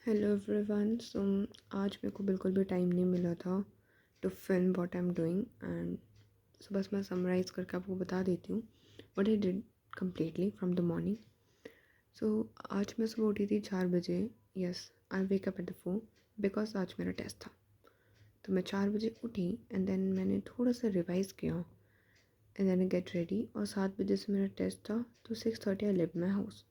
Hello everyone. सो आज मेरे को बिल्कुल भी टाइम नहीं मिला था to film what I am doing and so बस मैं समराइज़ करके आपको बता देती हूँ what I did completely from the morning. So आज मैं सुबह उठी थी 4 बजे। Yes, I wake up at the 4 because आज मेरा टेस्ट था। तो मैं 4 बजे उठी एंड देन मैंने थोड़ा सा रिवाइज़ किया and then I get ready और 7 बजे से मेरा टेस्ट था। तो 6:30 I left my house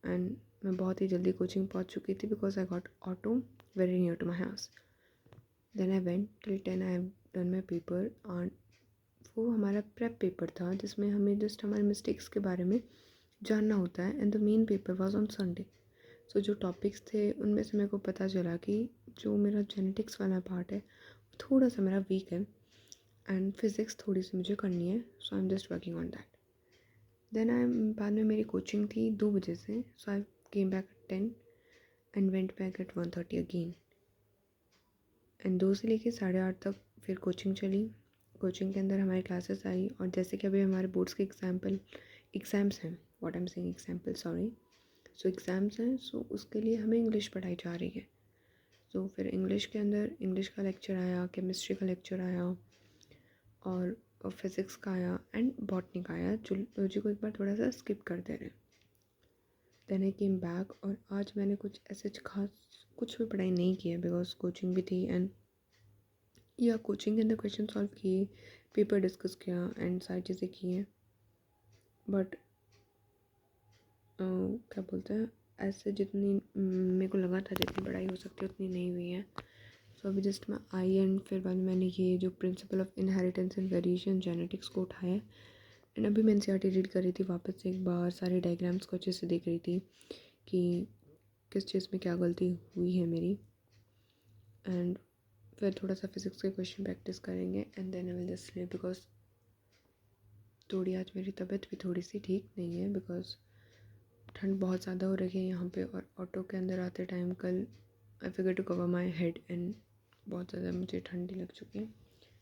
and मैं बहुत ही जल्दी कोचिंग पहुंच चुकी थी because I got auto very near to my house. Then I went till 10 I have done my paper and वो हमारा प्रेप पेपर था जिसमें हमें जस्ट हमारे मिस्टेक्स के बारे में जानना होता है and the main paper was on Sunday. So जो टॉपिक्स थे उनमें से मेरे को पता चला कि जो मेरा जेनेटिक्स वाला पार्ट है वो थोड़ा सा मेरा वीक है एंड फिज़िक्स थोड़ी सी मुझे करनी है। So I am just working on that. Then I बाद में मेरी कोचिंग थी 2 बजे से। So I came back at 10 and went back at 1:30 again and 2 से लेके 8:30 तक फिर कोचिंग चली। कोचिंग के अंदर हमारी क्लासेस आई और जैसे कि अभी हमारे बोर्ड्स के एग्ज़ाम्स हैं, what I am saying example, sorry. So exams हैं, सो उसके लिए हमें इंग्लिश पढ़ाई जा रही है। सो फिर इंग्लिश के अंदर इंग्लिश का लेक्चर आया, केमिस्ट्री का लेक्चर आया और फिज़िक्स का आया एंड बॉटनी का आया। जूलॉजी को एक बार थोड़ा सा स्किप कर दे रहे हैं। देन आई केम बैक और आज मैंने कुछ ऐसे खास कुछ भी पढ़ाई नहीं की है बिकॉज कोचिंग भी थी एंड या कोचिंग के अंदर क्वेश्चन सॉल्व किए, पेपर डिस्कस किया एंड सारी चीज़ें की हैं। बट क्या बोलते हैं, ऐसे जितनी मेरे को लगा था जितनी पढ़ाई हो सकती है उतनी नहीं हुई है। सो अभी जस्ट मैं आई एंड फिर बाद में मैंने ये जो principle of inheritance and variation genetics को उठाया एंड अभी मैं एनसीईआरटी रीड कर रही थी वापस से एक बार, सारे डायग्राम्स को अच्छे से देख रही थी कि किस चीज़ में क्या गलती हुई है मेरी एंड फिर थोड़ा सा फिज़िक्स के क्वेश्चन प्रैक्टिस करेंगे and then I will just sleep because थोड़ी आज मेरी तबीयत भी थोड़ी सी ठीक नहीं है बिकॉज ठंड बहुत ज़्यादा हो रही है यहाँ पे और ऑटो के अंदर आते टाइम कल I figure to cover my head and बहुत ज़्यादा मुझे ठंडी लग चुकी है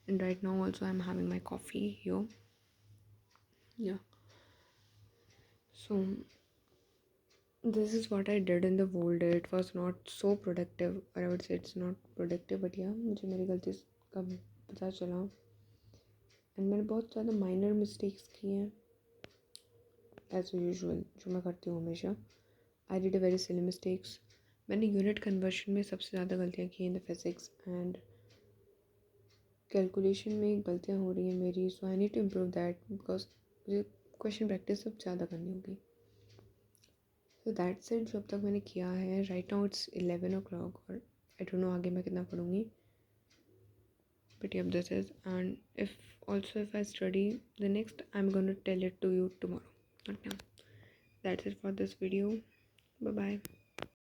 and right now also I am having my coffee here या so this is what I did in the whole day. It was not so productive, or I would say it's not productive, but yeah, मुझे मेरी गलती का पता चला and मैंने बहुत ज़्यादा माइनर मिस्टेक्स की हैं एज यूजुअल जो मैं करती हूँ हमेशा। I did a very silly mistakes. मैंने यूनिट कन्वर्शन में सबसे ज़्यादा गलतियाँ की in the physics and calculation में गलतियाँ हो रही हैं मेरी। So I need to improve that because मुझे क्वेश्चन प्रैक्टिस सब ज़्यादा करनी होगी। तो दैट्स इट जो अब तक मैंने किया है। राइट नाउ इट्स 11 o'clock और आई डोंट नो आगे मैं कितना पढ़ूँगी, but yup this is and if also if I study the next I am going to tell it to you tomorrow, not now. That's it for this video. Bye bye.